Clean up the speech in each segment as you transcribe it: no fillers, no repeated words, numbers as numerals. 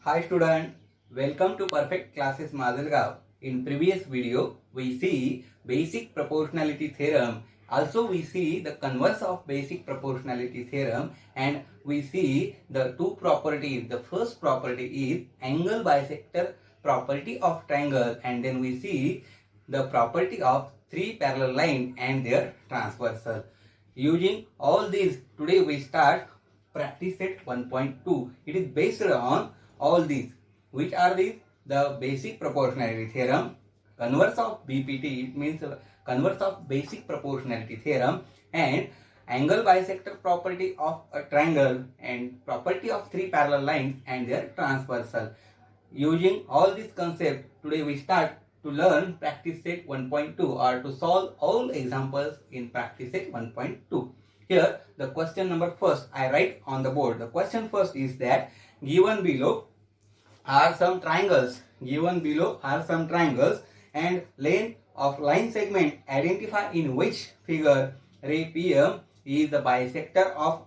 Hi student, welcome to Perfect Classes Mazalgaon. In previous video, we see basic proportionality theorem. Also, we see the converse of basic proportionality theorem, and we see the two properties. The first property is angle bisector property of triangle, and then we see the property of three parallel lines and their transversal. Using all these, today we start practice set 1.2. It is based on all these. Which are these? The basic proportionality theorem, converse of BPT, it means converse of basic proportionality theorem, and angle bisector property of a triangle, and property of three parallel lines and their transversal. Using all these concepts, today we start to learn practice set 1.2 or to solve all examples in practice set 1.2. Here the question number first I write on the board. The question first is that given below are some triangles. Given below are some triangles and length of line segment identify in which figure ray PM is the bisector of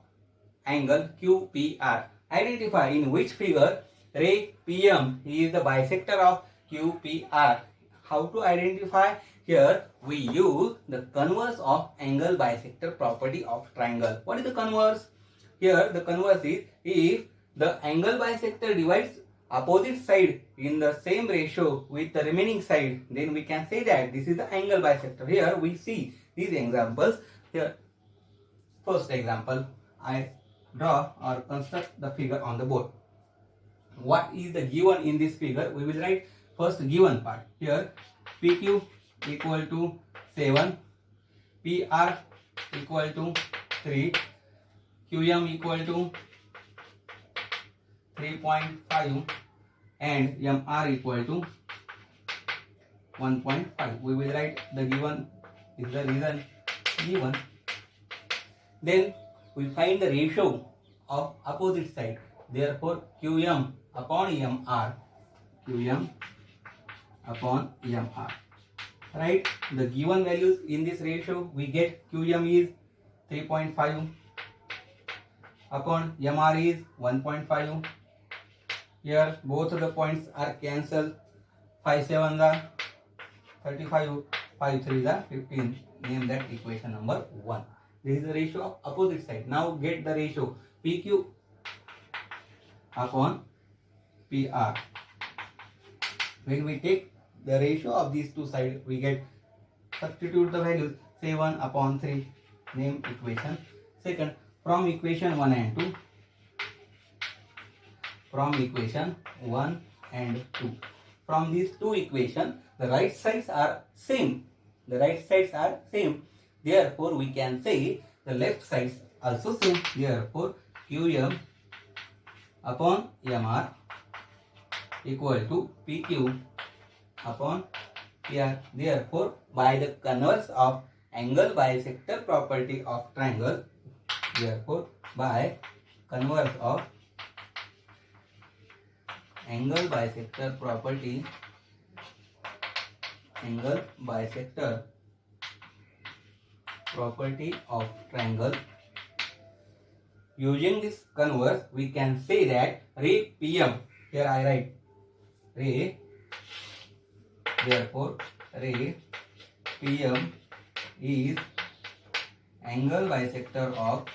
angle QPR. Identify in which figure ray PM is the bisector of QPR. How to identify? Here we use the converse of angle bisector property of triangle. What is the converse? Here the converse is if the angle bisector divides opposite side in the same ratio with the remaining side, then we can say that this is the angle bisector. Here we see these examples. Here first example, I draw or construct the figure on the board. What is the given in this figure? We will write first given part. Here PQ equal to 7, PR equal to 3, QM equal to 3.5 and MR equal to 1.5. We will write the given is the reason given. Then we find the ratio of opposite side. Therefore, QM upon MR. QM upon MR. Right? The given values in this ratio we get QM is 3.5 upon MR is 1.5. Here both of the points are cancelled. 5 7 the 35, 5 3 the 15. Name that equation number 1. This is the ratio of opposite side. Now get the ratio PQ upon PR. When we take the ratio of these two sides, we get, substitute the values, 7 upon 3. Name equation second. From equation 1 and 2. From equation 1 and 2. From these two equations, the right sides are same. The right sides are same. Therefore, we can say the left sides also same. Therefore, QM upon MR equal to PQ upon PR. Therefore, by the converse of angle bisector property of triangle, therefore, by converse of angle bisector property, angle bisector property of triangle, using this converse we can say that ray PM, here I write ray, therefore ray PM is angle bisector of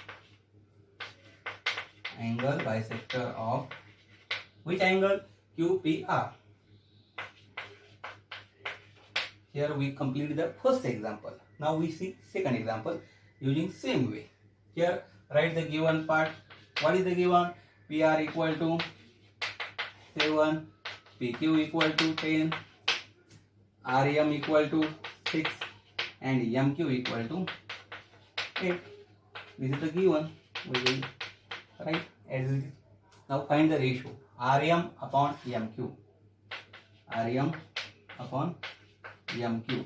which angle? QPR. Here we complete the first example. Now we see second example using same way. Here write the given part. What is the given? PR equal to 7, PQ equal to 10, RM equal to 6 and MQ equal to 8. This is the given. We will write as it is. Now find the ratio. RM upon MQ. RM upon MQ.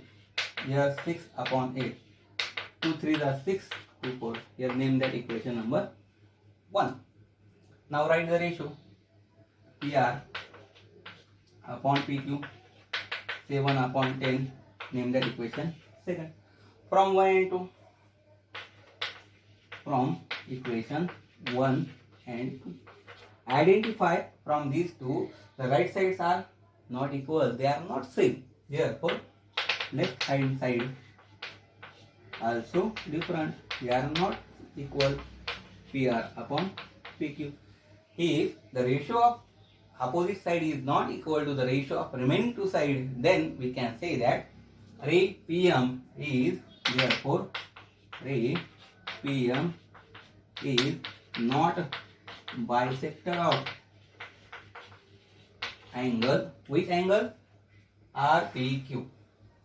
Here 6 upon 8. 2 3 are 6, 2 4. Here name that equation number 1. Now write the ratio. PR upon PQ. 7 upon 10. Name that equation second. From 1 and 2. From equation 1 and 2. identify from these two, the right sides are not equal, they are not same. Therefore, left hand side also different, they are not equal. PR upon PQ. If the ratio of opposite side is not equal to the ratio of remaining two sides, then we can say that ray PM is, therefore ray PM is not bisector of angle. Which angle? RPQ.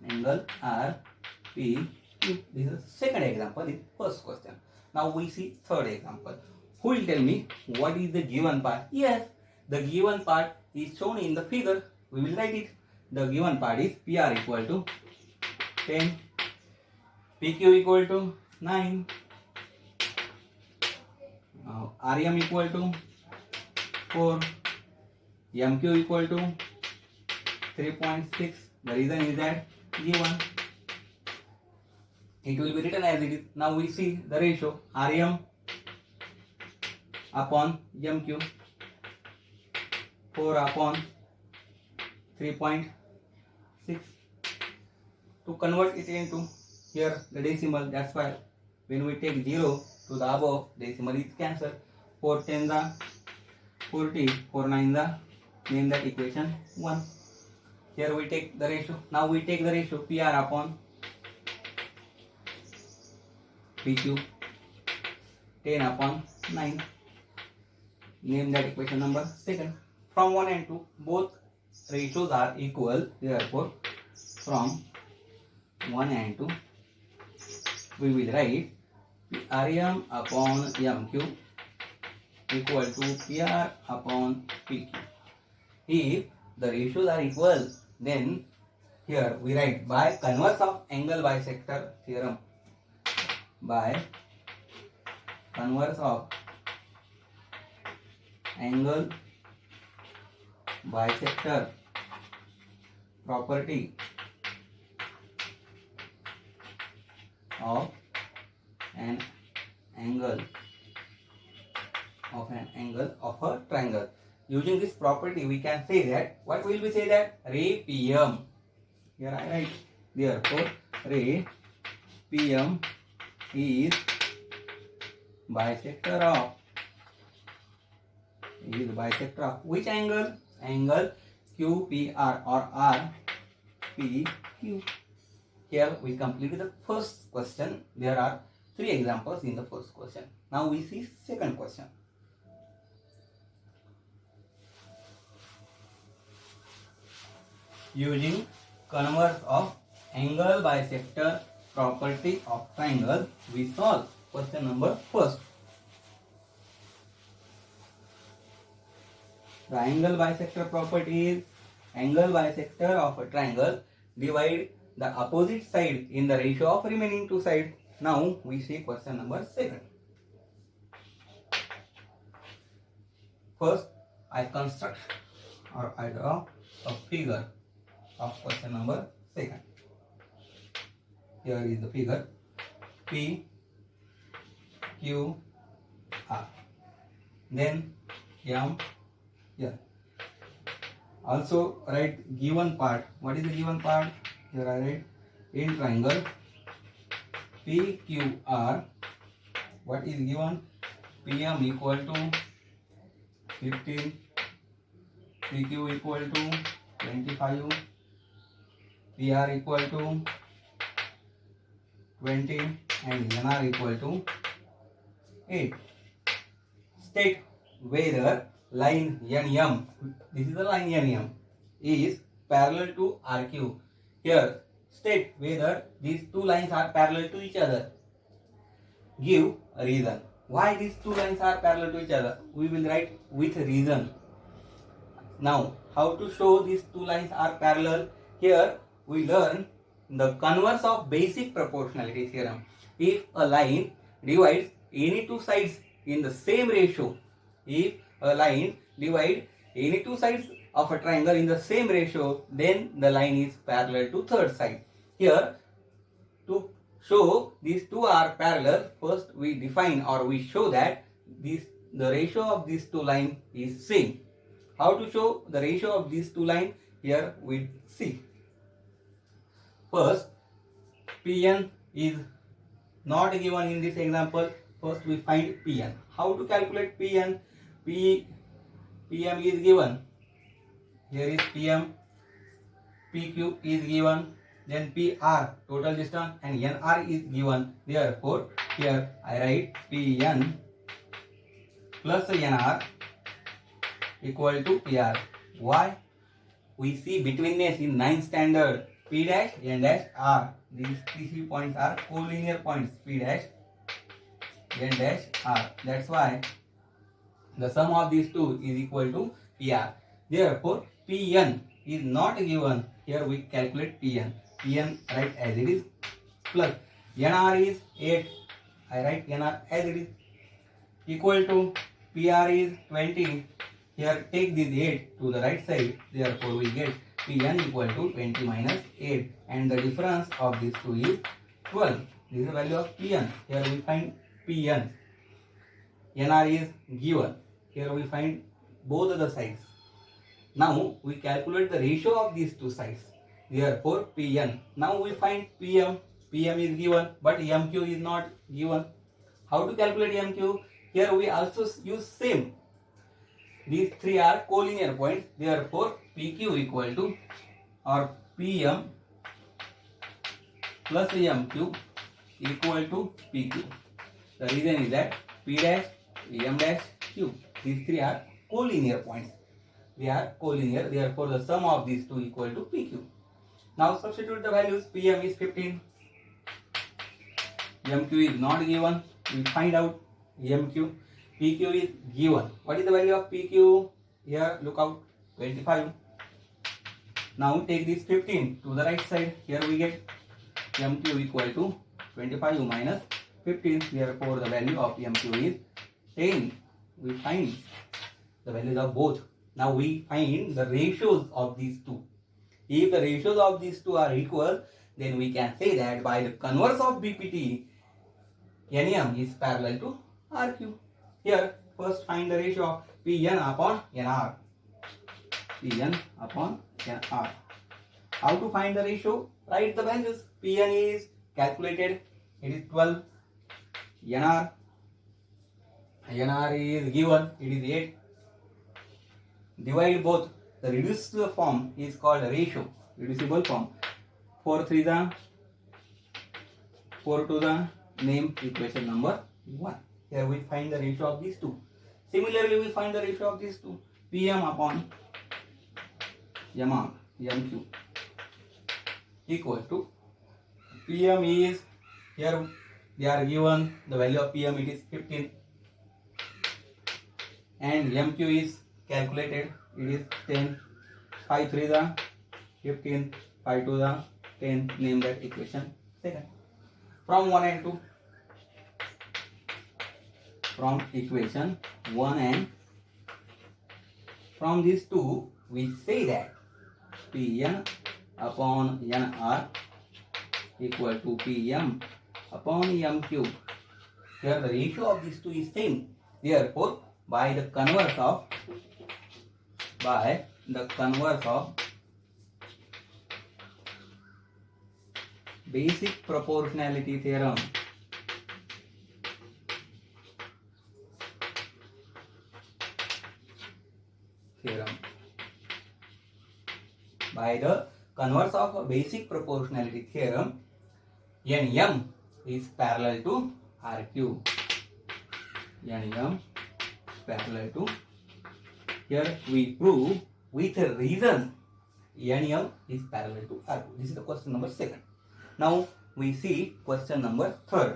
Angle RPQ. This is the second example in first question. Now we see third example. Who will tell me what is the given part? Yes, the given part is shown in the figure. We will write it. The given part is PR equal to 10, PQ equal to 9, RM equal to 4, MQ equal to 3.6. The reason is that given. It will be written as it is. Now we see the ratio RM upon MQ, 4 upon 3.6. To convert it into here the decimal, that's why when we take 0 to the above, decimal is cancelled. 4 10 the 40, 4 9 the, name that equation 1. Here we take the ratio. Now we take the ratio PR upon PQ, 10 upon 9. Name that equation number 2. From 1 and 2, both ratios are equal. Therefore, from 1 and 2, we will write RM upon MQ equal to PR upon PQ. If the ratios are equal, then here we write by converse of angle bisector theorem. By converse of angle bisector property of an angle of a triangle. Using this property, we can say that, what will we say that? Ray PM. Here I write, therefore ray PM is bisector of which angle? Angle QPR or RPQ. Here we completed the first question. There are 3 examples in the first question. Now we see second question. Using converse of angle bisector property of triangle, we solve question number first. The angle bisector property is angle bisector of a triangle divide the opposite side in the ratio of remaining two sides. Now we see question number 2. First, I construct or I draw a figure of question number 2. Here is the figure P, Q, R. Then M, here. Also write given part. What is the given part? Here I write in triangle PQR. What is given? PM equal to 15, PQ equal to 25, PR equal to 20 and NR equal to 8. State whether line NM, this is the line NM, is parallel to RQ. Here, state whether these two lines are parallel to each other. Give a reason. Why these two lines are parallel to each other? We will write with reason. Now, how to show these two lines are parallel? Here, we learn the converse of basic proportionality theorem. If a line divides any two sides in the same ratio, if a line divides any two sides of a triangle in the same ratio, then the line is parallel to third side. Here, to show these two are parallel, first we define or we show that these the ratio of these two lines is same. How to show the ratio of these two lines? Here we see. First, Pn is not given in this example. First we find Pn. How to calculate Pn? Pm is given. Here is Pm. PQ is given. Then PR, total distance, and NR is given. Therefore, here I write Pn plus NR equal to PR. Why? We see betweenness in 9th standard. P dash, N dash, R. These three points are collinear points. P dash, N dash, R. That's why the sum of these two is equal to PR. Therefore, Pn is not given. Here we calculate Pn. Pn write as it is plus NR is 8. I write NR as it is equal to PR is 20. Here take this 8 to the right side. Therefore, we get Pn equal to 20 minus 8, and the difference of these two is 12. This is the value of Pn. Here we find Pn. NR is given. Here we find both the sides. Now we calculate the ratio of these two sides. Therefore, Pn. Now we find Pm. Pm is given, but Mq is not given. How to calculate Mq? Here we also use same. These three are collinear points. Therefore, PQ equal to, or Pm plus Mq equal to PQ. The reason is that P dash, M dash, Q. These three are collinear points. They are collinear. Therefore, the sum of these two equal to PQ. Now substitute the values. Pm is 15. Mq is not given. We find out Mq. PQ is given. What is the value of PQ? Here, look out, 25. Now take this 15 to the right side. Here we get Mq equal to 25 minus 15. Therefore, the value of Mq is 10. We find the values of both. Now we find the ratios of these two. If the ratios of these two are equal, then we can say that by the converse of BPT, NM is parallel to RQ. Here, first find the ratio of Pn upon Nr. Pn upon Nr. How to find the ratio? Write the values. Pn is calculated. It is 12. Nr is given. It is 8. Divide both. The reduced form is called ratio. Reducible form. 4 3 the 4 to the name equation number 1. Here we find the ratio of these two. Similarly, we find the ratio of these two. Pm upon Mq equal to, Pm is, here they are given the value of Pm, it is 15, and Mq is calculated, it is 10. 5 3 the 15, 5 to the 10. Name that equation second. From 1 and 2. From equation 1 and from these two, we say that Pn upon Nr equal to Pm upon Mq. Here the ratio of these two is same. Therefore, by the converse of basic proportionality theorem, by the converse of a basic proportionality theorem, Nm is parallel to Rq. Nm parallel to, here we prove with a reason Nm is parallel to Rq. This is the question number 2. Now we see question number 3.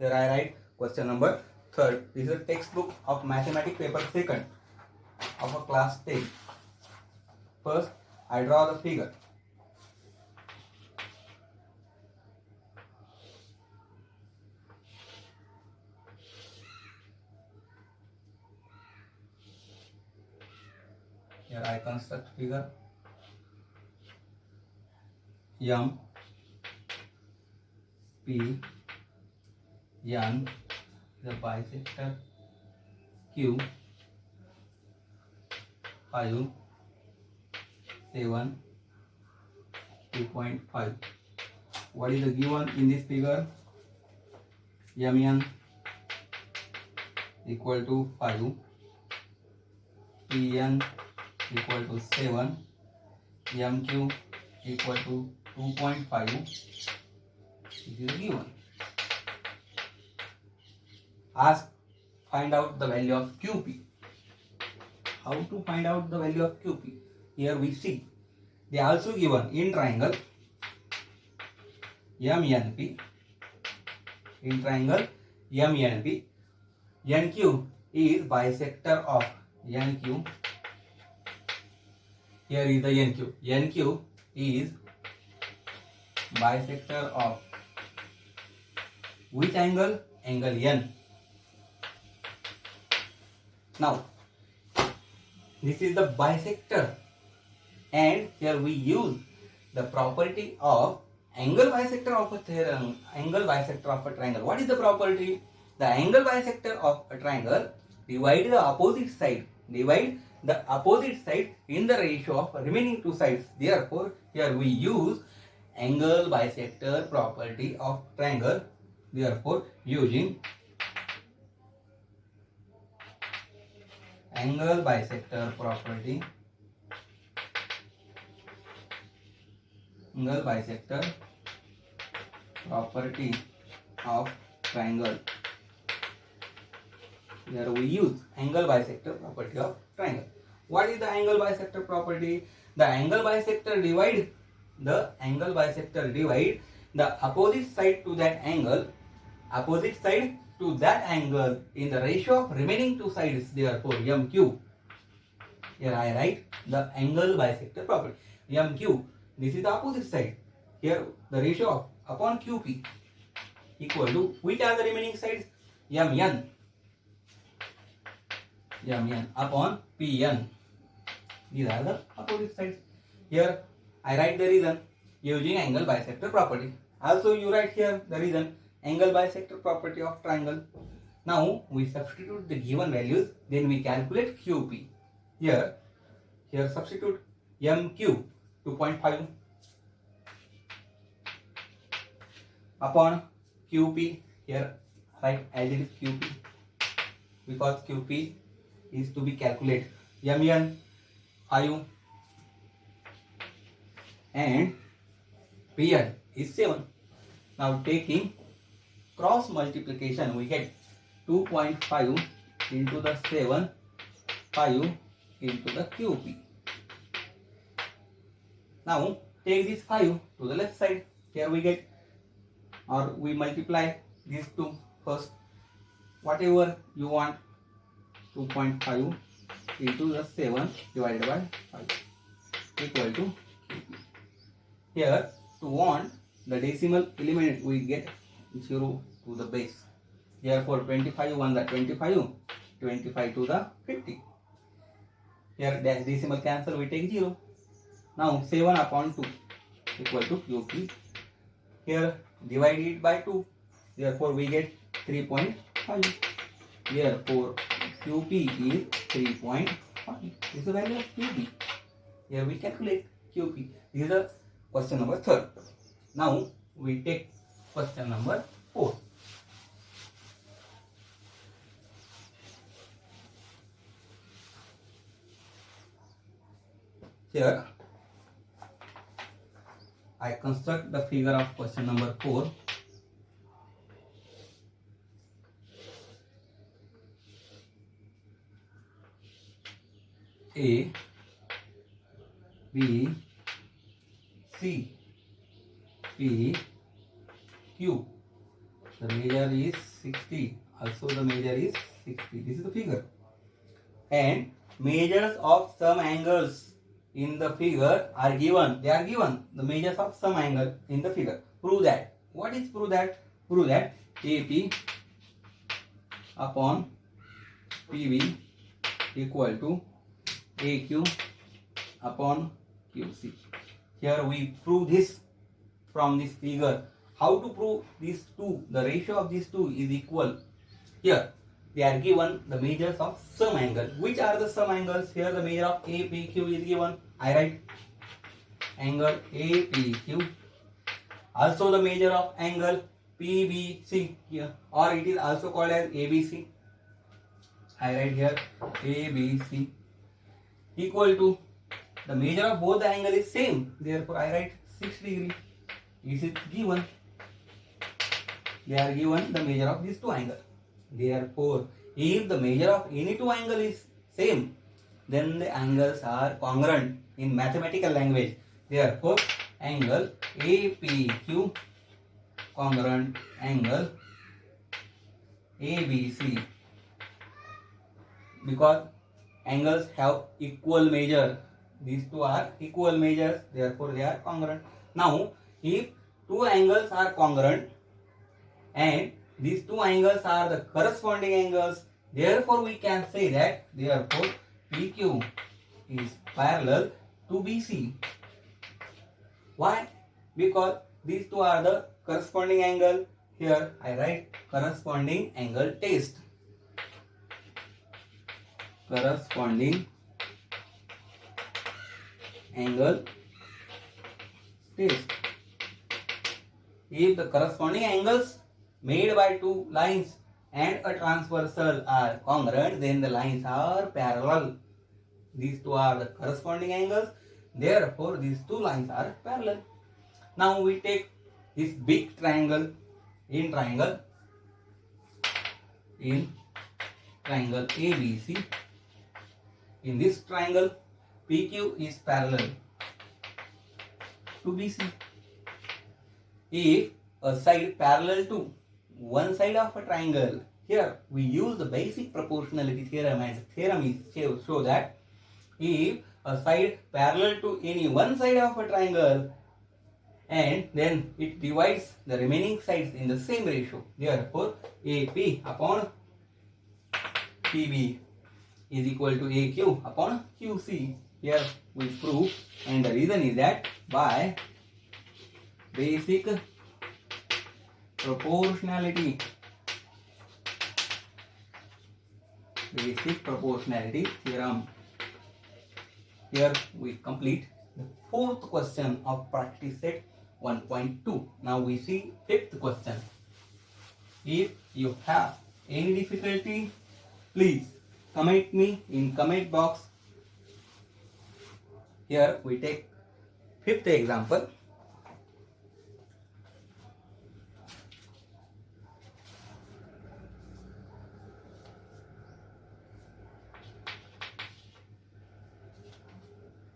Here I write question number 3. This is a textbook of mathematics paper 2nd of a class 10. First, I draw the figure. Here I construct figure. M P N the bisector Q 5 7 2.5. What is the given in this figure? MN equal to 5, PN equal to 7, MQ equal to 2.5. This is given. Ask, find out the value of QP. How to find out the value of QP? Here we see they are also given in triangle MNP. In triangle MNP, NQ is bisector of NQ. Here is the NQ. NQ is bisector of which angle? Angle N. Now, this is the bisector, and here we use the property of angle bisector of a theorem, angle bisector of a triangle. What is the property? The angle bisector of a triangle divide the opposite side. Divide the opposite side in the ratio of remaining two sides. Therefore, here we use angle bisector property of triangle. Therefore, using angle bisector property, angle bisector property of triangle. Here we use angle bisector property of triangle. What is the angle bisector property? The angle bisector divide the opposite side to that angle, opposite side to that angle in the ratio of remaining two sides. Therefore, MQ. Here I write the angle bisector property. MQ. This is the opposite side. Here the ratio of upon QP equal to which are the remaining sides? MN. MN upon PN. These are the opposite sides. Here I write the reason using angle bisector property. Also you write here the reason angle bisector property of triangle. Now we substitute the given values, then we calculate QP. Here substitute MQ 2.5 upon QP. Here write as it is QP because QP is to be calculated. MN 5 and PN is 7. Now taking cross multiplication, we get 2.5 into the 7, 5 into the QP. Now take this 5 to the left side. Here we get, or we multiply these two first. Whatever you want, 2.5 into the 7 divided by 5 equal to QP. Here to want the decimal element, we get 0 to the base. Therefore 25 1 the 25, 25 to the 50. Here decimal cancel, we take 0. Now 7 upon 2 equal to QP. Here divide it by 2. Therefore we get 3.5. Therefore QP is 3.5. This is the value of QP. Here we calculate QP. This is the question number 3. Now we take question number 4. Here I construct the figure of question number 4. A, B, C, P, Q. The measure is 60. Also the measure is 60. This is the figure. And measures of some angles in the figure are given. They are given. The measures of some angle in the figure. Prove that. What is prove that? Prove that AP upon PB equal to AQ upon QC. Here we prove this from this figure. How to prove these two, the ratio of these two is equal? Here they are given the measures of some angle. Which are the some angles? Here the measure of APQ is given. I write angle APQ. Also the measure of angle PBC here, or it is also called as ABC. I write here ABC equal to the measure of both the angle is same. Therefore I write 6 degree. This is given. They are given the measure of these two angles. Therefore, if the measure of any two angle is same, then the angles are congruent in mathematical language. Therefore, angle APQ congruent angle ABC, because angles have equal measure. These two are equal measures, therefore they are congruent. Now, if two angles are congruent and these two angles are the corresponding angles, therefore we can say that therefore PQ is parallel to BC. Why? Because these two are the corresponding angle. Here I write corresponding angle test. Corresponding angle test. If the corresponding angles made by two lines and a transversal are congruent, then the lines are parallel. These two are the corresponding angles, therefore these two lines are parallel. Now we take this big triangle. In triangle ABC, in this triangle PQ is parallel to BC. If a side parallel to one side of a triangle, here we use the basic proportionality theorem, and the theorem is show that if a side parallel to any one side of a triangle and then it divides the remaining sides in the same ratio, therefore AP upon PB is equal to AQ upon QC. Here we prove, and the reason is that by basic proportionality theorem. Here we complete the fourth question of practice set 1.2. Now we see fifth question. If you have any difficulty, please comment me in comment box. Here we take fifth example.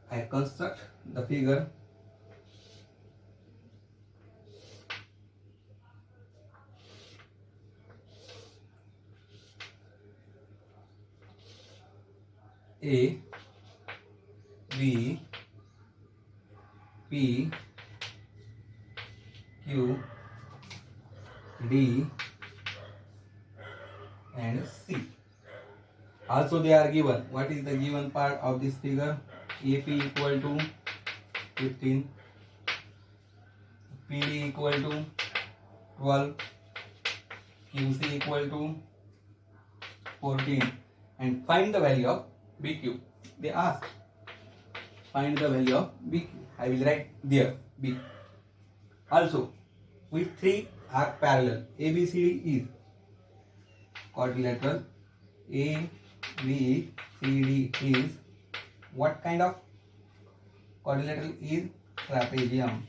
I construct the figure. A, B, P, Q, D and C. Also they are given. What is the given part of this figure? AP equal to 15, PD equal to 12, QC equal to 14, and find the value of BQ. They ask, find the value of BQ. I will write there B. Also, with three are parallel. ABCD is quadrilateral. ABCD is what kind of quadrilateral? Is trapezium.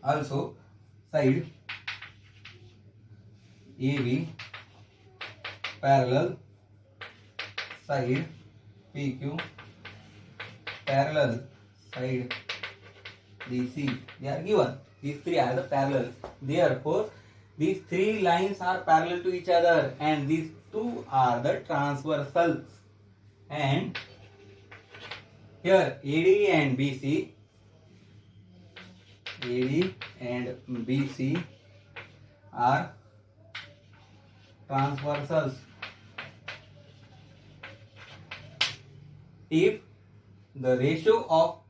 Also, side AB parallel, side PQ parallel, side DC. They are given. These three are the parallel. Therefore, these three lines are parallel to each other, and these two are the transversals. And here AD and BC are transversals. If the ratio of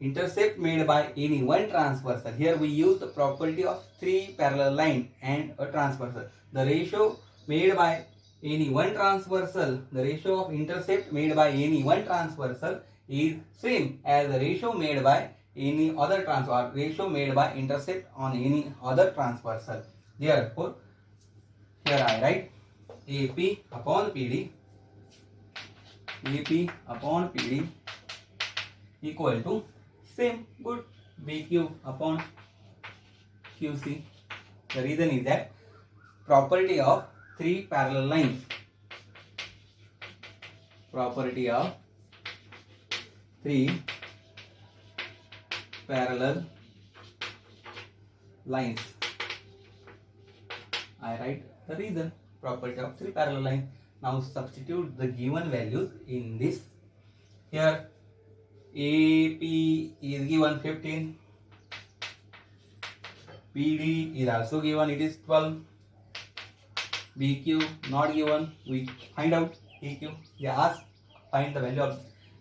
intercept made by any one transversal. Here we use the property of three parallel line and a transversal. The ratio made by any one transversal, the ratio of intercept made by any one transversal is same as the ratio made by any other transversal, ratio made by intercept on any other transversal. Therefore, here I write AP upon PD, AP upon PD equal to same, good, BQ upon QC. The reason is that property of three parallel lines, property of three parallel lines. I write the reason, property of three parallel lines. Now substitute the given values in this. Here AP is given 15, PD is also given, it is 12, BQ not given, we find out EQ. They ask find the value of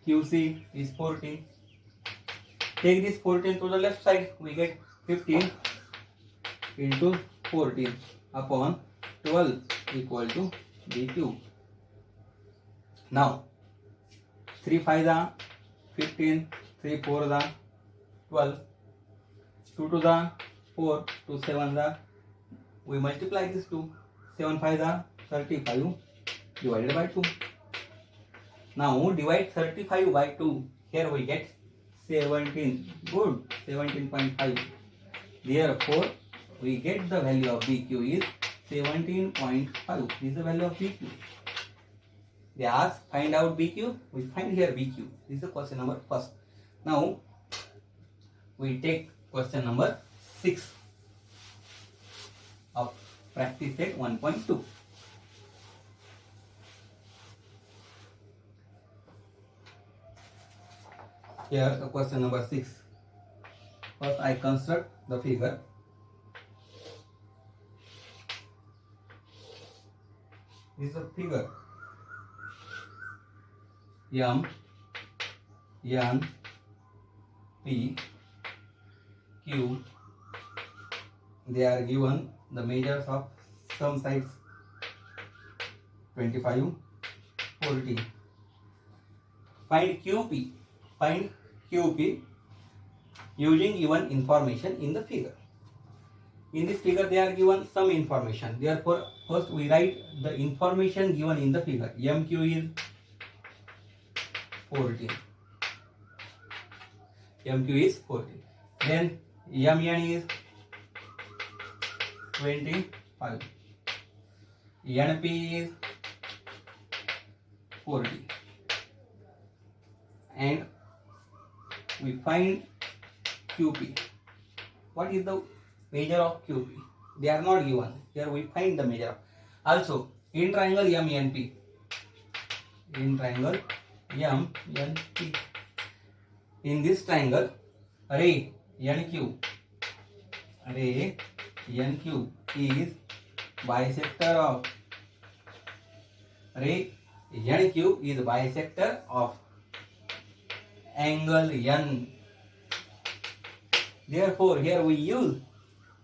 QC is 14. Take this 14 to the left side, we get 15 into 14 upon 12 equal to BQ. Now 3 5 are 15, 3 4 are 12, 2 to the 4, 2 7 are, we multiply this 2, 7 5 are 35 divided by 2. Now divide 35 by 2, here we get 17, good, 17.5. Therefore we get the value of BQ is 17.5. This is the value of BQ. They ask find out BQ, we find here BQ. This is the question number first. Now we take question number 6 of practice set 1.2. Here the question number 6. First I construct the figure. This is a figure. M, N, P, Q. They are given the measures of some sides 25, 40. Find QP. Find QP using given information in the figure. In this figure they are given some information. Therefore, first we write the information given in the figure. MQ is 40. MQ is 40. Then MN is 25. NP is 40. And we find QP. What is the measure of QP? They are not given. Here we find the measure. Also, in triangle MNP. In triangle MNP. In this triangle, ray NQ. Ray NQ is bisector of. Ray NQ is bisector of angle N. Therefore, here we use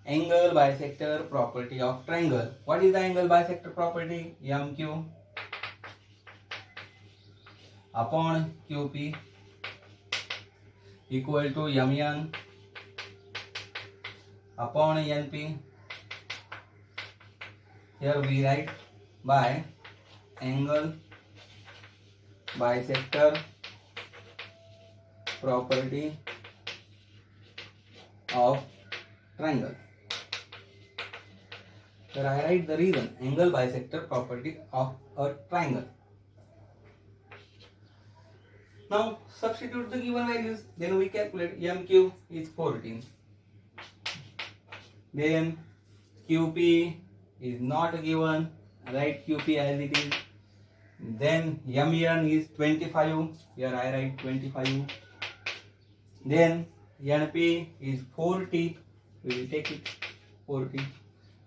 angle bisector property of triangle. What is the angle bisector property? MQ upon QP equal to MN upon NP. Here we write by angle bisector property of triangle. Here I write the reason, angle bisector property of a triangle. Now substitute the given values, then we calculate. MQ is 14. Then QP is not given, write QP as it is. Then MN is 25, here I write 25. Then NP is 40, we will take it 40.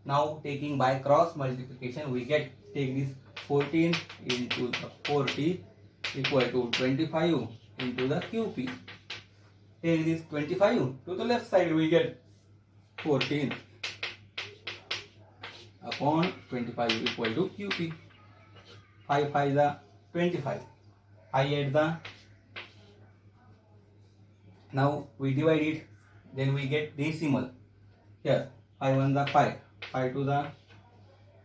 Now taking by cross multiplication, we get, take this 14 into the 40 equal to 25 into the QP. 10 is 25. To the left side we get 14 upon 25 equal to QP. 5 5 the 25. 5 8 the. Now we divide it. Then we get decimal. Here 5 1 the 5. 5 2 the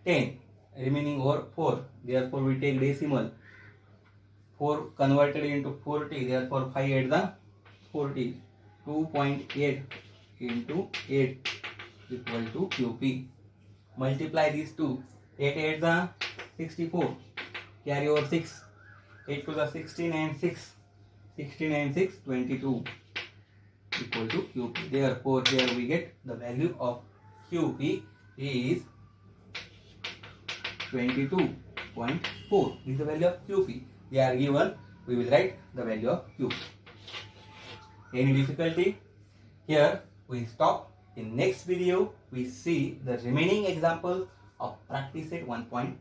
10. Remaining over 4. Therefore we take decimal. 4 converted into 40. Therefore 5 8 the 40. 2.8 into 8 equal to QP. Multiply these two. 8 8 the 64. Carry over 6. 8 to the 16 and 6. 16 and 6 22 equal to QP. Therefore here we get the value of QP is 22.4. This is the value of QP. They are given. We will write the value of QP. Any difficulty? Here we stop. In next video we see the remaining examples of practice set 1.2.